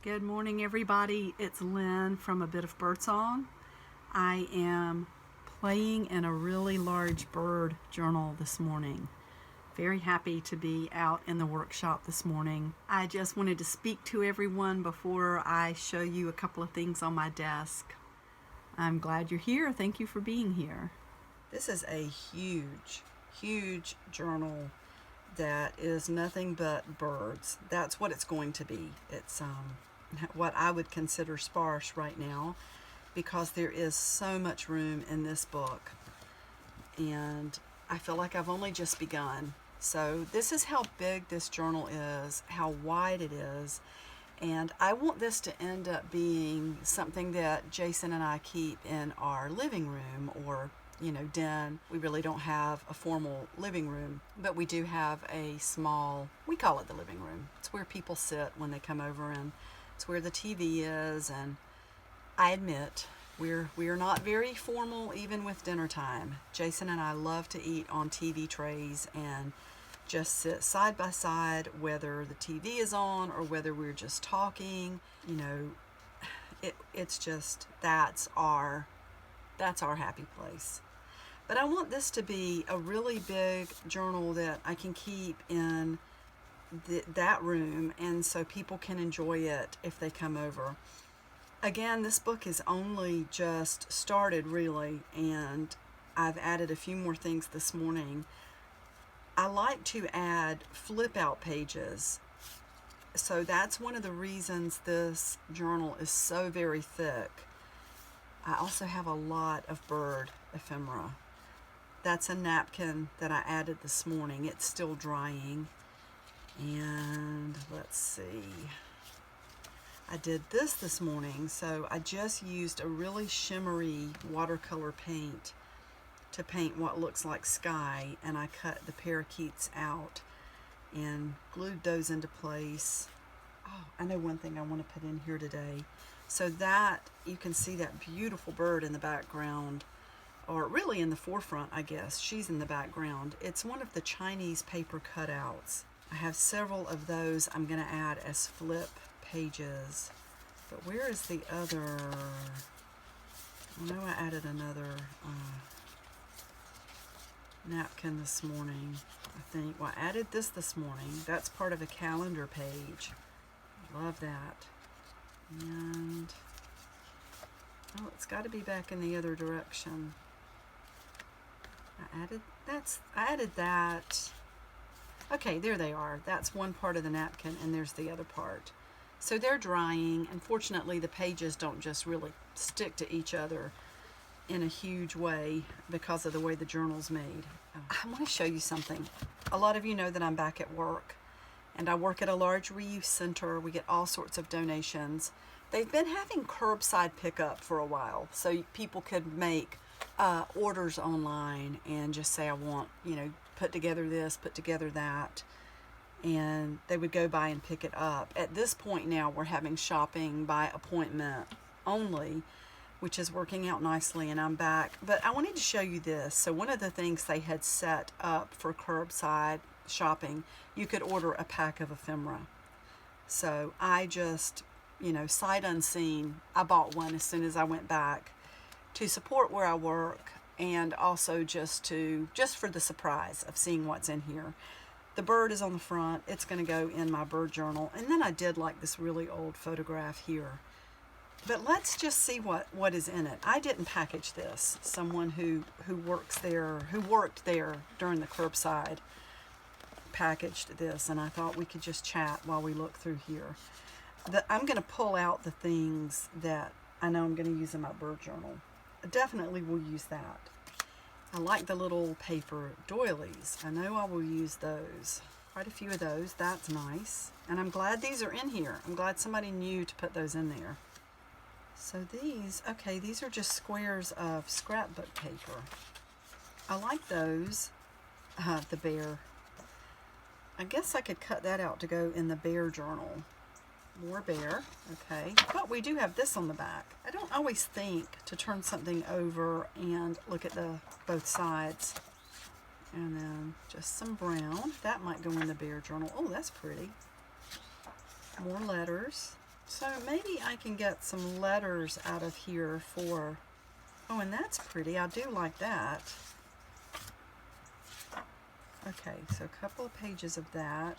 Good morning, everybody. It's Lynn from A Bit of Birdsong. I am playing in a really large bird journal this morning. Very happy to be out in the workshop this morning. I just wanted to speak to everyone before I show you a couple of things on my desk. I'm glad you're here. Thank you for being here. This is a huge journal that is nothing but birds. That's what it's going to be. It's what I would consider sparse right now because there is so much room in this book, and I feel like I've only just begun. So this is how big this journal is, how wide it is, and I want this to end up being something that Jason and I keep in our living room or den. We really don't have a formal living room, but we do have a small, we call it the living room. It's where people sit when they come over, and it's where the TV is. And I admit, we're not very formal even with dinner time. Jason and I love to eat on TV trays and just sit side by side, whether the TV is on or whether we're just talking. It's just, that's our happy place. But I want this to be a really big journal that I can keep in that room, and so people can enjoy it if they come over. Again, this book is only just started really, and I've added a few more things this morning. I like to add flip out pages, so that's one of the reasons this journal is so very thick. I also have a lot of bird ephemera. That's a napkin that I added this morning. It's still drying. And let's see. I did this morning, so I just used a really shimmery watercolor paint to paint what looks like sky, and I cut the parakeets out and glued those into place. Oh, I know one thing I want to put in here today. So that you can see that beautiful bird in the background, or really in the forefront, I guess. She's in the background. It's one of the Chinese paper cutouts. I have several of those I'm going to add as flip pages. But where is the other? I know I added another napkin this morning, I think. Well, I added this morning. That's part of a calendar page. Love that. And oh, it's got to be back in the other direction. I added that. Okay, there they are. That's one part of the napkin, and there's the other part. So they're drying. Unfortunately, the pages don't just really stick to each other in a huge way because of the way the journal's made. I want to show you something. A lot of you know that I'm back at work, and I work at a large reuse center. We get all sorts of donations. They've been having curbside pickup for a while, so people could make orders online and just say, I want, put together this, put together that, and they would go by and pick it up. At this point now, we're having shopping by appointment only, which is working out nicely, and I'm back. But I wanted to show you this. So one of the things they had set up for curbside shopping, you could order a pack of ephemera. So I just, sight unseen, I bought one as soon as I went back to support where I work, and also just for the surprise of seeing what's in here. The bird is on the front. It's going to go in my bird journal. And then I did like this really old photograph here. But let's just see what is in it. I didn't package this. Someone who worked there during the curbside packaged this, and I thought we could just chat while we look through here. I'm going to pull out the things that I know I'm going to use in my bird journal. I definitely will use that. I like the little paper doilies. I know I will use those. Quite a few of those. That's nice. And I'm glad these are in here. I'm glad somebody knew to put those in there. So these are just squares of scrapbook paper. I like those. The bear. I guess I could cut that out to go in the bear journal. More bear. Okay. But we do have this on the back. I don't always think to turn something over and look at both sides. And then just some brown. That might go in the bear journal. Oh, that's pretty. More letters. So maybe I can get some letters out of here for, oh, and that's pretty. I do like that. Okay, so a couple of pages of that.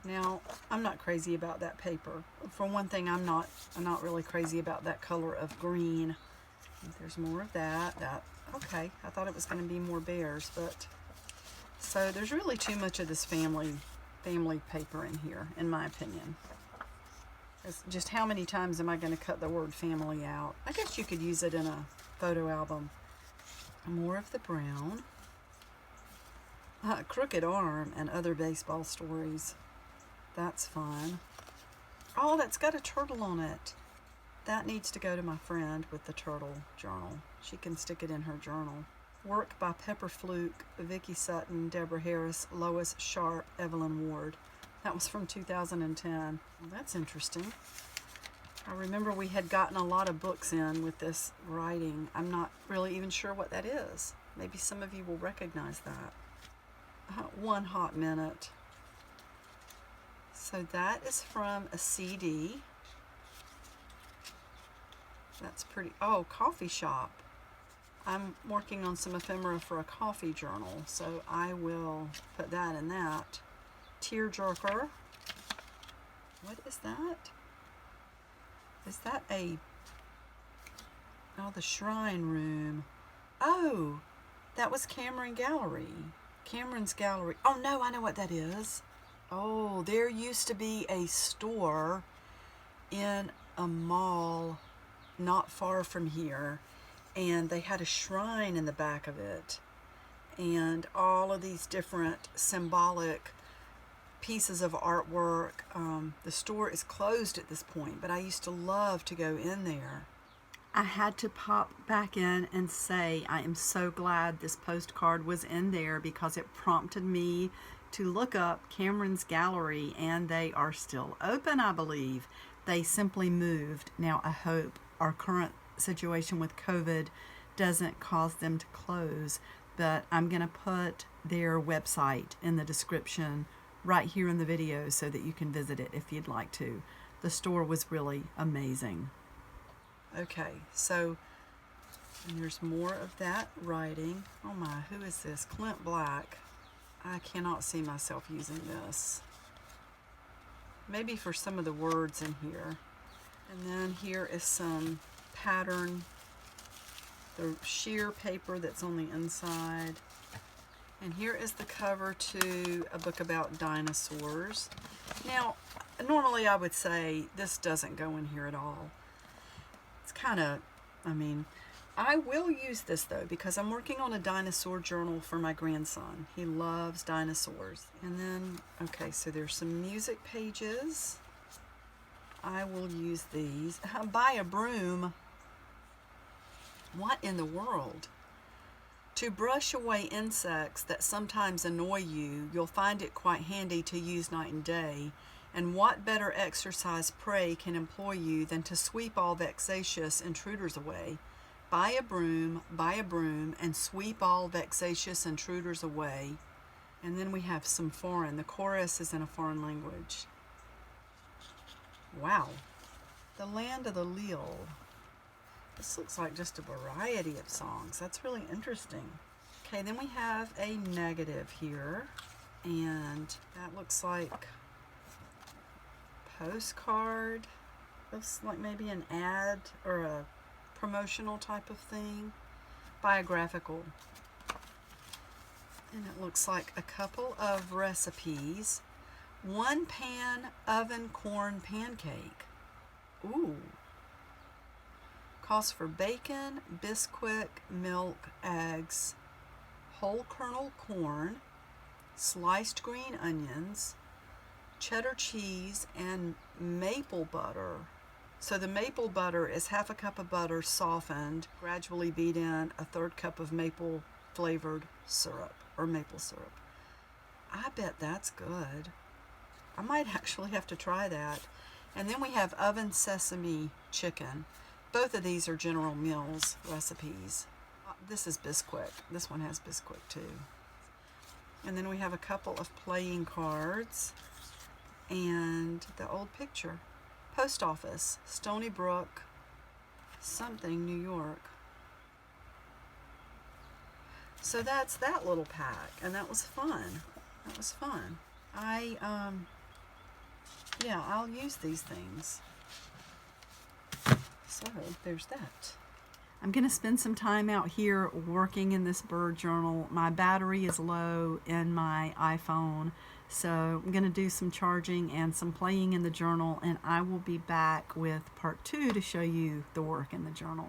Now, I'm not crazy about that paper. For one thing, I'm not really crazy about that color of green. There's more of that. Okay, I thought it was going to be more bears, but so there's really too much of this family paper in here, in my opinion. It's just how many times am I going to cut the word family out? I guess you could use it in a photo album. More of the brown. Crooked Arm and Other Baseball Stories. That's fun. Oh, that's got a turtle on it. That needs to go to my friend with the turtle journal. She can stick it in her journal. Work by Pepper Fluke, Vicki Sutton, Deborah Harris, Lois Sharp, Evelyn Ward. That was from 2010. Well, that's interesting. I remember we had gotten a lot of books in with this writing. I'm not really even sure what that is. Maybe some of you will recognize that. One Hot Minute. So that is from a CD. That's pretty. Oh, coffee shop. I'm working on some ephemera for a coffee journal, so I will put that in that. Tearjerker. What is that? Is that a... Oh, the Shrine Room. Oh, that was Cameron's Gallery. Oh no, I know what that is. Oh, there used to be a store in a mall not far from here, and they had a shrine in the back of it, and all of these different symbolic pieces of artwork. The store is closed at this point, but I used to love to go in there. I had to pop back in and say I am so glad this postcard was in there, because it prompted me to look up Cameron's Gallery, and they are still open, I believe. They simply moved. Now, I hope our current situation with COVID doesn't cause them to close, but I'm going to put their website in the description right here in the video so that you can visit it if you'd like to. The store was really amazing. Okay, so and there's more of that writing. Oh my, who is this? Clint Black. I cannot see myself using this. Maybe for some of the words in here. And then here is some pattern, the sheer paper that's on the inside. And here is the cover to a book about dinosaurs. Now, normally I would say this doesn't go in here at all. It's kind of, I will use this though, because I'm working on a dinosaur journal for my grandson. He loves dinosaurs. And then, okay, so there's some music pages. I will use these. Buy a broom. What in the world? To brush away insects that sometimes annoy you, you'll find it quite handy to use night and day. And what better exercise, pray, can employ you than to sweep all vexatious intruders away? Buy a broom, and sweep all vexatious intruders away. And then we have some foreign. The chorus is in a foreign language. Wow. The Land of the Leal. This looks like just a variety of songs. That's really interesting. Okay, then we have a negative here. And that looks like postcard. Looks like maybe an ad or a promotional type of thing. Biographical. And it looks like a couple of recipes. 1 pan oven corn pancake. Ooh. Calls for bacon, Bisquick, milk, eggs, whole kernel corn, sliced green onions, cheddar cheese, and maple butter. So the maple butter is 1/2 cup of butter softened, gradually beat in 1/3 cup of maple flavored syrup or maple syrup. I bet that's good. I might actually have to try that. And then we have oven sesame chicken. Both of these are General Mills recipes. This is Bisquick. This one has Bisquick too. And then we have a couple of playing cards and the old picture. Post Office, Stony Brook, something, New York. So that's that little pack, and that was fun. That was fun. Yeah, I'll use these things. So there's that. I'm going to spend some time out here working in this bird journal. My battery is low in my iPhone, so I'm going to do some charging and some playing in the journal, and I will be back with part 2 to show you the work in the journal.